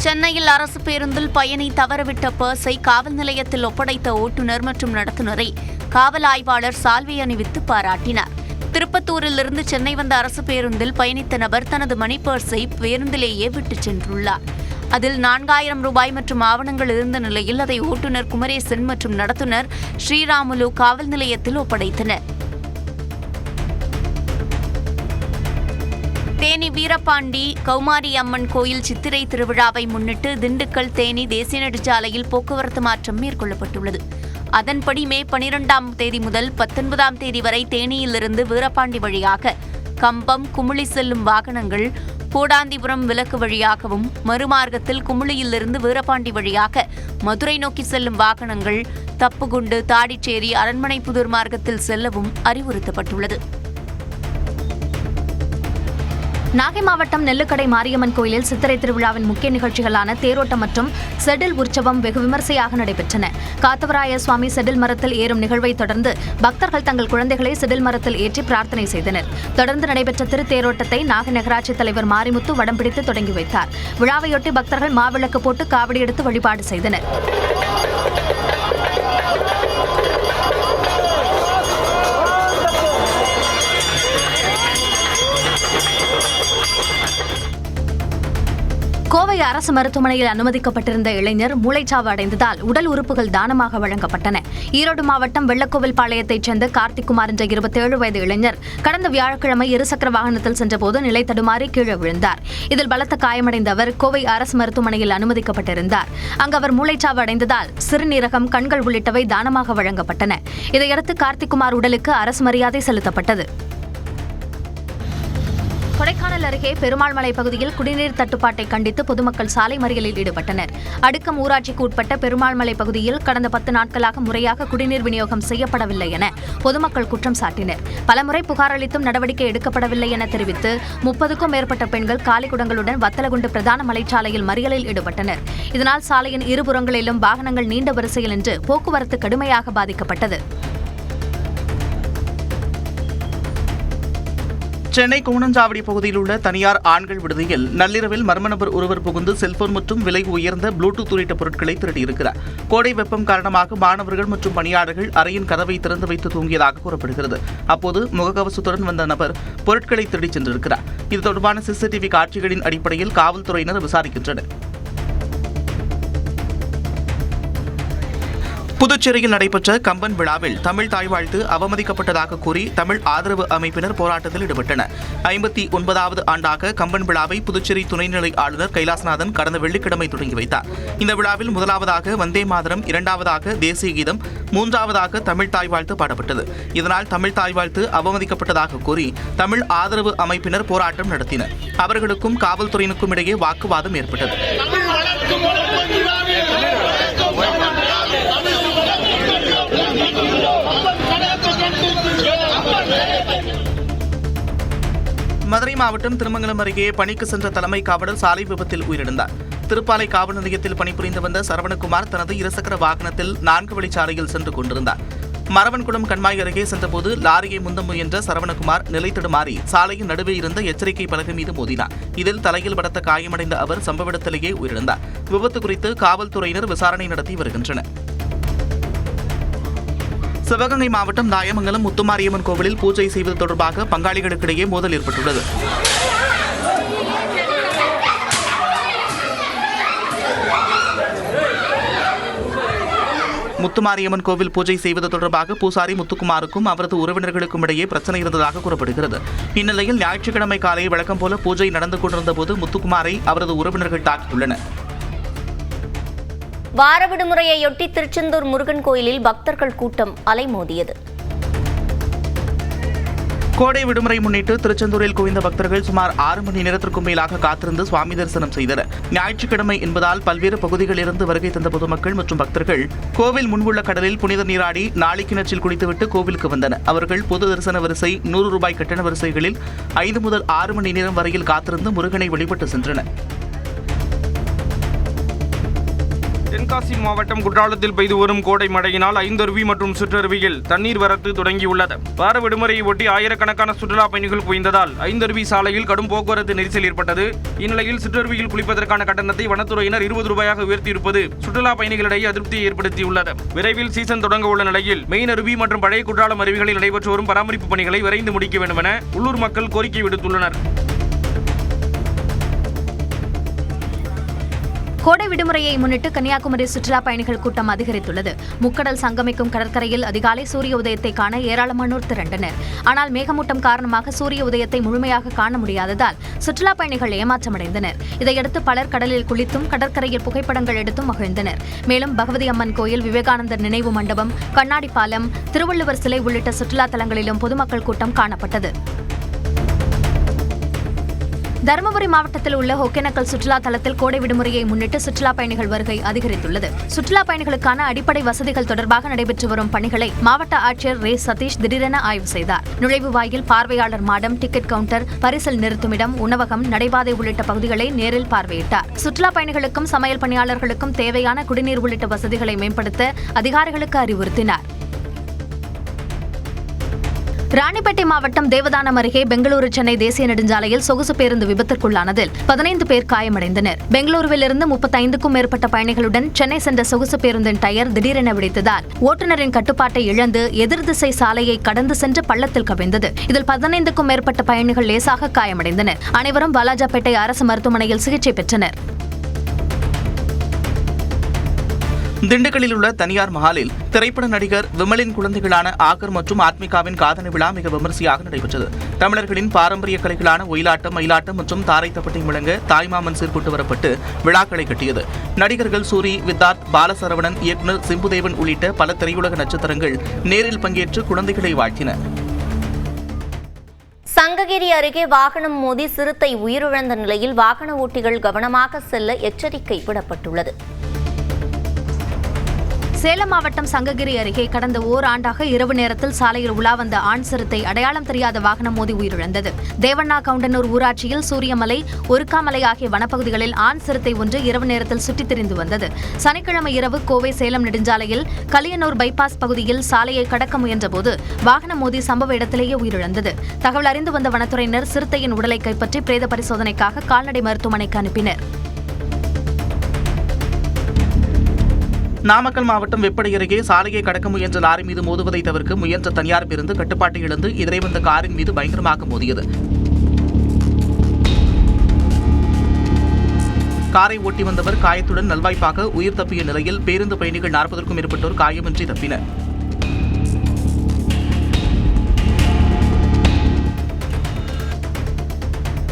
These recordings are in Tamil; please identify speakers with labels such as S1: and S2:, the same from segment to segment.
S1: சென்னையில் அரசு பேருந்தில் பயணி தவறவிட்ட பர்ஸை காவல் நிலையத்தில் ஒப்படைத்த ஓட்டுநர் மற்றும் நடத்துனரை காவல் ஆய்வாளர் சால்வை அணிவித்து பாராட்டினார். திருப்பத்தூரிலிருந்து சென்னை வந்த அரசு பேருந்தில் பயணித்த நபர் தனது மணி பர்ஸை பேருந்திலேயே விட்டுச் சென்றுள்ளார். அதில் 4000 ரூபாய் மற்றும் ஆவணங்கள் இருந்த நிலையில் அதை ஓட்டுநர் குமரேசன் மற்றும் நடத்துனர் ஸ்ரீராமுலு காவல் நிலையத்தில் ஒப்படைத்தனர். தேனி வீரபாண்டி கௌமாரி அம்மன் கோயில் சித்திரை திருவிழாவை முன்னிட்டு திண்டுக்கல் தேனி தேசிய நெடுஞ்சாலையில் போக்குவரத்து மாற்றம் மேற்கொள்ளப்பட்டுள்ளது. அதன்படி மே 12ஆம் தேதி முதல் 19ஆம் தேதி வரை தேனியிலிருந்து வீரபாண்டி வழியாக கம்பம் குமுளி செல்லும் வாகனங்கள் கோடாந்திபுரம் விலக்கு வழியாகவும், மறுமார்க்கத்தில் குமுளியிலிருந்து வீரபாண்டி வழியாக மதுரை நோக்கி செல்லும் வாகனங்கள் தப்புகுண்டு தாடிச்சேரி அரண்மனைப்புதூர் மார்க்கத்தில் செல்லவும் அறிவுறுத்தப்பட்டுள்ளது.
S2: நாகை மாவட்டம் நெல்லுக்கடை மாரியம்மன் கோயிலில் சித்திரை திருவிழாவின் முக்கிய நிகழ்ச்சிகளான தேரோட்டம் மற்றும் செடில் உற்சவம் வெகு விமர்சையாக நடைபெற்றன. காத்தவராய சுவாமி செடில் மரத்தில் ஏறும் நிகழ்வை தொடர்ந்து பக்தர்கள் தங்கள் குழந்தைகளை செடில் மரத்தில் ஏற்றி பிரார்த்தனை செய்தனர். தொடர்ந்து நடைபெற்ற திருத்தேரோட்டத்தை நாகை நகராட்சி தலைவர் மாரிமுத்து வடம் பிடித்து தொடங்கி வைத்தார். விழாவையொட்டி பக்தர்கள் மாவிளக்கு போட்டு காவடி எடுத்து வழிபாடு செய்தனர். கோவை அரசு மருத்துவமனையில் அனுமதிக்கப்பட்டிருந்த இளைஞர் மூளைச்சாவு அடைந்ததால் உடல் உறுப்புகள் தானமாக வழங்கப்பட்டன. ஈரோடு மாவட்டம் வெள்ளக்கோவில் பாளையத்தைச் சேர்ந்த கார்த்திக்குமார் என்ற 27 வயது இளைஞர் கடந்த வியாழக்கிழமை இருசக்கர வாகனத்தில் சென்றபோது நிலை தடுமாறி கீழே விழுந்தார். இதில் பலத்த காயமடைந்த அவர் கோவை அரசு மருத்துவமனையில் அனுமதிக்கப்பட்டிருந்தார். அங்கு அவர் மூளைச்சாவு அடைந்ததால் சிறுநீரகம், கண்கள் உள்ளிட்டவை தானமாக வழங்கப்பட்டன. இதையடுத்து கார்த்திக்குமார் உடலுக்கு அரசு மரியாதை செலுத்தப்பட்டது. கொடைக்கானல் அருகே பெருமாள்மலை பகுதியில் குடிநீர் தட்டுப்பாட்டை கண்டித்து பொதுமக்கள் சாலை மறியலில் ஈடுபட்டனர். அடுக்கம் ஊராட்சிக்கு உட்பட்ட பெருமாள்மலை பகுதியில் கடந்த 10 நாட்களாக முறையாக குடிநீர் விநியோகம் செய்யப்படவில்லை என பொதுமக்கள் குற்றம் சாட்டினர். பலமுறை புகார் அளித்தும் நடவடிக்கை எடுக்கப்படவில்லை என தெரிவித்து 30க்கும் மேற்பட்ட பெண்கள் காலிக்குடங்களுடன் வத்தலகுண்டு பிரதான மலைச்சாலையில் மறியலில் ஈடுபட்டனர். இதனால் சாலையின் இருபுறங்களிலும் வாகனங்கள் நீண்ட வரிசையில் நின்று போக்குவரத்து கடுமையாக பாதிக்கப்பட்டது.
S3: சென்னை கூனஞ்சாவடி பகுதியில் உள்ள தனியார் ஆண்கள் விடுதியில் நள்ளிரவில் மர்ம நபர் ஒருவர் புகுந்து செல்போன் மற்றும் விலை உயர்ந்த ப்ளூடூத் உள்ளிட்ட பொருட்களை திருடியிருக்கிறார். கோடை வெப்பம் காரணமாக மாணவர்கள் மற்றும் பணியாளர்கள் அறையின் கதவை திறந்து வைத்து தூங்கியதாக கூறப்படுகிறது. அப்போது முகக்கவசத்துடன் வந்த நபர் பொருட்களை திருடிச் சென்றிருக்கிறார். இது தொடர்பான சிசிடிவி காட்சிகளின் அடிப்படையில் காவல்துறையினர் விசாரிக்கின்றனர். புதுச்சேரியில் நடைபெற்ற கம்பன் விழாவில் தமிழ் தாய் வாழ்த்து அவமதிக்கப்பட்டதாக கூறி தமிழ் ஆதரவு அமைப்பினர் போராட்டத்தில் ஈடுபட்டனர். 59வது ஆண்டாக கம்பன் விழாவை புதுச்சேரி துணைநிலை ஆளுநர் கைலாசநாதன் கடந்த வெள்ளிக்கிழமை தொடங்கி வைத்தார். இந்த விழாவில் முதலாவதாக வந்தே மாதரம், 2வதாக தேசிய கீதம், 3வதாக தமிழ் தாய் வாழ்த்து பாடப்பட்டது. இதனால் தமிழ் தாய் வாழ்த்து அவமதிக்கப்பட்டதாக கூறி தமிழ் ஆதரவு அமைப்பினர் போராட்டம் நடத்தினர். அவர்களுக்கும் காவல்துறையினருக்கும் இடையே வாக்குவாதம் ஏற்பட்டது. மதுரை மாவட்டம் திருமங்கலம் அருகே பணிக்கு சென்ற தலைமை காவலர் சாலை விபத்தில் உயிரிழந்தார். திருப்பாலை காவல் நிலையத்தில் பணிபுரிந்து வந்த சரவணகுமார் தனது இருசக்கர வாகனத்தில் 4 வழிச்சாலையில் சென்று கொண்டிருந்தார். மரவன்குளம் கண்மாய் அருகே சென்றபோது லாரியை முந்த முயன்ற சரவணகுமார் நிலை தடுமாறி சாலையின் நடுவே இருந்த எச்சரிக்கை பலகை மீது மோதினார். இதில் தலையில் பலத்த காயமடைந்த அவர் சம்பவ இடத்திலேயே உயிரிழந்தார். விபத்து குறித்து காவல்துறையினர் விசாரணை நடத்தி வருகின்றனர். சிவகங்கை மாவட்டம் தாயமங்கலம் முத்துமாரியம்மன் கோவிலில் பூஜை செய்வது தொடர்பாக பங்காளிகளுக்கிடையே மோதல் ஏற்பட்டுள்ளது. முத்துமாரியம்மன் கோவில் பூஜை செய்வது தொடர்பாக பூசாரி முத்துக்குமாருக்கும் அவரது உறவினர்களுக்கும் இடையே பிரச்சனை இருந்ததாக கூறப்படுகிறது. இந்நிலையில் ஞாயிற்றுக்கிழமை காலை வழக்கம் போல பூஜை நடந்து கொண்டிருந்த போது முத்துக்குமாரை அவரது உறவினர்கள் தாக்கியுள்ளனர்.
S1: வார விடுமுறையொட்டி திருச்செந்தூர் முருகன் கோயிலில் பக்தர்கள் கூட்டம் அலைமோதியது.
S3: கோடை விடுமுறை முன்னிட்டு திருச்செந்தூரில் குவிந்த பக்தர்கள் சுமார் 6 மணி நேரத்திற்கும் மேலாக காத்திருந்து சுவாமி தரிசனம் செய்தனர். ஞாயிற்றுக்கிழமை என்பதால் பல்வேறு பகுதிகளிலிருந்து வருகை தந்த பொதுமக்கள் மற்றும் பக்தர்கள் கோவில் முன்புள்ள கடலில் புனித நீராடி நாளை கிணற்றில் குளித்துவிட்டு கோவிலுக்கு வந்தனர். அவர்கள் பொது தரிசன வரிசை, 100 ரூபாய் கட்டண வரிசைகளில் 5 முதல் 6 மணி நேரம் வரையில் காத்திருந்து முருகனை வழிபட்டு சென்றனர்.
S4: தென்காசி மாவட்டம் குற்றாலத்தில் பெய்து வரும் கோடை மழையினால் ஐந்தருவி மற்றும் சிற்றருவியில் தண்ணீர் வரத்து தொடங்கியுள்ளது. வார விடுமுறையை ஒட்டி ஆயிரக்கணக்கான சுற்றுலா பயணிகள் குவிந்ததால் ஐந்தருவி சாலையில் கடும் போக்குவரத்து நெரிசல் ஏற்பட்டது. இந்நிலையில் சிற்றருவியில் குளிப்பதற்கான கட்டணத்தை வனத்துறையினர் ₹20 உயர்த்தியிருப்பது சுற்றுலா பயணிகளிடையே அதிருப்தியை ஏற்படுத்தியுள்ளது. விரைவில் சீசன் தொடங்க உள்ள நிலையில் மெயின் அருவி மற்றும் பழைய குற்றாலம் அருவிகளில் நடைபெற்று வரும் பராமரிப்பு பணிகளை விரைந்து முடிக்க வேண்டும் என உள்ளூர் மக்கள் கோரிக்கை விடுத்துள்ளனர்.
S2: கோடை விடுமுறையை முன்னிட்டு கன்னியாகுமரி சுற்றுலா பயணிகள் கூட்டம் அதிகரித்துள்ளது. முக்கடல் சங்கமிக்கும் கடற்கரையில் அதிகாலை சூரிய உதயத்தை காண ஏராளமானோர் திரண்டனர். ஆனால் மேகமூட்டம் காரணமாக சூரிய உதயத்தை முழுமையாக காண முடியாததால் சுற்றுலா பயணிகள் ஏமாற்றமடைந்தனர். இதையடுத்து பலர் கடலில் குளித்தும் கடற்கரையில் புகைப்படங்கள் எடுத்தும் மகிழ்ந்தனர். மேலும் பகவதி அம்மன் கோயில், விவேகானந்தர் நினைவு மண்டபம், கண்ணாடி பாலம், திருவள்ளுவர் சிலை உள்ளிட்ட சுற்றுலா தலங்களிலும் பொதுமக்கள் கூட்டம் காணப்பட்டது. தருமபுரி மாவட்டத்தில் உள்ள ஒகேனக்கல் சுற்றுலா தலத்தில் கோடை விடுமுறையை முன்னிட்டு சுற்றுலா பயணிகள் வருகை அதிகரித்துள்ளது. சுற்றுலா பயணிகளுக்கான அடிப்படை வசதிகள் தொடர்பாக நடைபெற்று வரும் பணிகளை மாவட்ட ஆட்சியர் ரே சதீஷ் திடீரென ஆய்வு செய்தார். நுழைவு வாயில், பார்வையாளர் மாடம், டிக்கெட் கவுண்டர், பரிசல் நிறுத்துமிடம், உணவகம், நடைபாதை உள்ளிட்ட பகுதிகளை நேரில் பார்வையிட்டார். சுற்றுலா பயணிகளுக்கும் சமையல் பணியாளர்களுக்கும் தேவையான குடிநீர் உள்ளிட்ட வசதிகளை மேம்படுத்த அதிகாரிகளுக்கு அறிவுறுத்தினார். ராணிப்பேட்டை மாவட்டம் தேவதானம் அருகே பெங்களூரு சென்னை தேசிய நெடுஞ்சாலையில் சொகுசு பேருந்து விபத்திற்குள்ளானதில் 15 பேர் காயமடைந்தனர். பெங்களூருவிலிருந்து 35க்கும் மேற்பட்ட பயணிகளுடன் சென்னை சென்ற சொகுசு பேருந்தின் டயர் திடீரென வெடித்ததால் ஓட்டுநரின் கட்டுப்பாட்டை இழந்து எதிர்திசை சாலையை கடந்து சென்று பள்ளத்தில் கவிழ்ந்தது. இதில் 15க்கும் மேற்பட்ட பயணிகள் லேசாக காயமடைந்தனர். அனைவரும் வாலாஜாபேட்டை அரசு மருத்துவமனையில் சிகிச்சை பெற்றனர்.
S3: திண்டுக்கல்லில் உள்ள தனியார் மஹாலில் திரைப்பட நடிகர் விமலின் குழந்தைகளான ஆகர் மற்றும் ஆத்மிகாவின் காதணி விழா மிக விமரிசையாக நடைபெற்றது. தமிழர்களின் பாரம்பரிய கலைகளான ஒயிலாட்டம், மயிலாட்டம் மற்றும் தாரைத்தப்பட்டை முழங்க தாய்மாமன் சீர்கொண்டு வரப்பட்டு விழாக்களை கட்டியது. நடிகர்கள் சூரி, வித்தார்த், பாலசரவணன், இயக்குநர் சிம்புதேவன் உள்ளிட்ட பல திரையுலக நட்சத்திரங்கள் நேரில் பங்கேற்று குழந்தைகளை வாழ்த்தினர்.
S1: சங்ககிரி அருகே வாகனம் மோதி சிறுத்தை உயிரிழந்த நிலையில் வாகன ஓட்டிகள் கவனமாக செல்ல எச்சரிக்கை விடப்பட்டுள்ளது.
S2: சேலம் மாவட்டம் சங்ககிரி அருகே கடந்த ஓராண்டாக இரவு நேரத்தில் சாலையில் உலா வந்த ஆண் சிறுத்தை அடையாளம் தெரியாத வாகனம் மோதி உயிரிழந்தது. தேவண்ணா கவுண்டனூர் ஊராட்சியில் சூரியமலை, ஒருக்காமலை ஆகிய வனப்பகுதிகளில் ஆண் சிறுத்தை ஒன்று இரவு நேரத்தில் சுற்றித் திரிந்து வந்தது. சனிக்கிழமை இரவு கோவை சேலம் நெடுஞ்சாலையில் கலியனூர் பைபாஸ் பகுதியில் சாலையை கடக்க முயன்றபோது வாகனம் மோதி சம்பவ இடத்திலேயே உயிரிழந்தது. தகவல் அறிந்து வந்த வனத்துறையினர் சிறுத்தையின் உடலை கைப்பற்றி பிரேத பரிசோதனைக்காக கால்நடை மருத்துவமனைக்கு அனுப்பினர்.
S3: நாமக்கல் மாவட்டம் வெப்படை அருகே சாலையை கடக்க முயன்ற லாரி மீது மோதுவதை தவிர்க்க முயன்ற தனியார் பேருந்து கட்டுப்பாட்டை இழந்து எதிரே வந்த காரின் மீது பயங்கரமாக மோதியது. காரை ஓட்டி வந்தவர் காயத்துடன் நல்வாய்ப்பாக உயிர் தப்பிய நிலையில் பேருந்து பயணிகள் 40க்கும் மேற்பட்டோர் காயமின்றி தப்பினர்.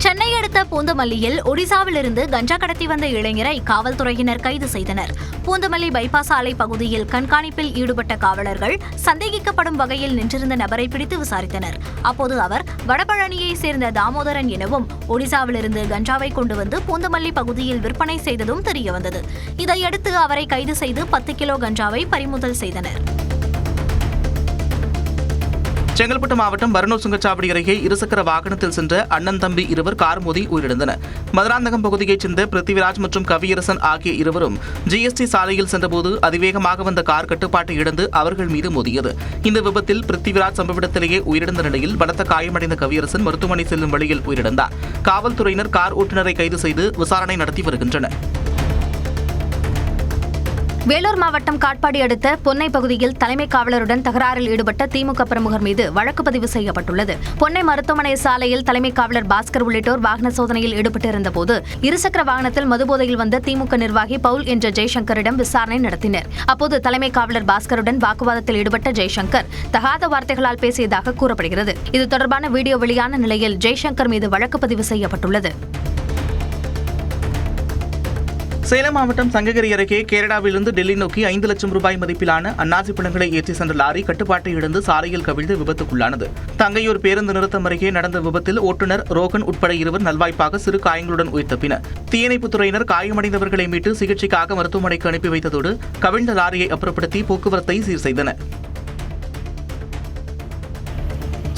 S2: சென்னை அடுத்த பூந்தமல்லியில் ஒடிசாவிலிருந்து கஞ்சா கடத்தி வந்த இளைஞரை காவல்துறையினர் கைது செய்தனர். பூந்தமல்லி பைபாஸ் சாலை பகுதியில் கண்காணிப்பில் ஈடுபட்ட காவலர்கள் சந்தேகிக்கப்படும் வகையில் நின்றிருந்த நபரை பிடித்து விசாரித்தனர். அப்போது அவர் வடபழனியை சேர்ந்த தாமோதரன் எனவும் ஒடிசாவிலிருந்து கஞ்சாவை கொண்டு வந்து பூந்தமல்லி பகுதியில் விற்பனை செய்ததும் தெரியவந்தது. இதையடுத்து அவரை கைது செய்து 10 கிலோ கஞ்சாவை பறிமுதல் செய்தனர்.
S3: செங்கல்பட்டு மாவட்டம் பர்னூர் சுங்கச்சாவடி அருகே இருசக்கர வாகனத்தில் சென்ற அண்ணன் தம்பி இருவர் கார் மோதி உயிரிழந்தனர். மதுராந்தகம் பகுதியைச் சேர்ந்த பிருத்திவிராஜ் மற்றும் கவியரசன் ஆகிய இருவரும் ஜிஎஸ்டி சாலையில் சென்றபோது அதிவேகமாக வந்த கார் கட்டுப்பாட்டை இழந்து அவர்கள் மீது மோதியது. இந்த விபத்தில் பிருத்திவிராஜ் சம்பவ இடத்திலேயே உயிரிழந்த நிலையில் பலத்த காயமடைந்த கவியரசன் மருத்துவமனை செல்லும் வழியில் உயிரிழந்தார். காவல்துறையினர் கார் ஓட்டுநரை கைது செய்து விசாரணை நடத்தி வருகின்றனர்.
S2: வேலூர் மாவட்டம் காட்பாடி அடுத்த பொன்னை பகுதியில் தலைமை காவலருடன் தகராறில் ஈடுபட்ட திமுக பிரமுகர் மீது வழக்கு பதிவு செய்யப்பட்டுள்ளது. பொன்னை மருத்துவமனை சாலையில் தலைமை காவலர் பாஸ்கர் உள்ளிட்டோர் வாகன சோதனையில் ஈடுபட்டிருந்த போது இருசக்கர வாகனத்தில் மதுபோதையில் வந்த திமுக நிர்வாகி பவுல் என்ற ஜெய்சங்கரிடம் விசாரணை நடத்தினர். அப்போது தலைமை காவலர் பாஸ்கருடன் வாக்குவாதத்தில் ஈடுபட்ட ஜெய்சங்கர் தகாத வார்த்தைகளால் பேசியதாக கூறப்படுகிறது. இது தொடர்பான வீடியோ வெளியான நிலையில் ஜெய்சங்கர் மீது வழக்கு பதிவு செய்யப்பட்டுள்ளது.
S3: சேலம் மாவட்டம் சங்ககிரி அருகே கேரளாவிலிருந்து டெல்லி நோக்கி 5 லட்சம் ரூபாய் மதிப்பிலான அன்னாசி பழங்களை ஏற்றி சென்ற லாரி கட்டுப்பாட்டை இழந்து சாலையில் கவிழ்ந்து விபத்துக்குள்ளானது. தங்கையூர் பேருந்து நிறுத்தம் அருகே நடந்த விபத்தில் ஓட்டுநர் ரோகன் உட்பட இருவர் நல்வாய்ப்பாக சிறு காயங்களுடன் உயிர் தப்பினர். தீயணைப்புத் துறையினர் காயமடைந்தவர்களை மீட்டு சிகிச்சைக்காக மருத்துவமனைக்கு அனுப்பி வைத்ததோடு கவிழ்ந்த லாரியை அப்புறப்படுத்தி போக்குவரத்தை சீர் செய்தனர்.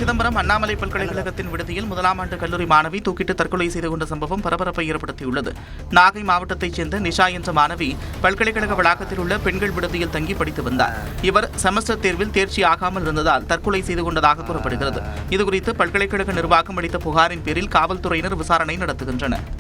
S3: சிதம்பரம் அண்ணாமலை பல்கலைக்கழகத்தின் விடுதியில் முதலாம் ஆண்டு கல்லூரி மாணவி தூக்கிட்டு தற்கொலை செய்து கொண்ட சம்பவம் பரபரப்பை ஏற்படுத்தியுள்ளது. நாகை மாவட்டத்தைச் சேர்ந்த நிஷா என்ற மாணவி பல்கலைக்கழக வளாகத்தில் உள்ள பெண்கள் விடுதியில் தங்கி படித்து வந்தார். இவர் செமஸ்டர் தேர்வில் தேர்ச்சி ஆகாமல் இருந்ததால் தற்கொலை செய்து கொண்டதாக கூறப்படுகிறது. இதுகுறித்து பல்கலைக்கழக நிர்வாகம் அளித்த புகாரின் பேரில் காவல்துறையினர் விசாரணை நடத்துகின்றனர்.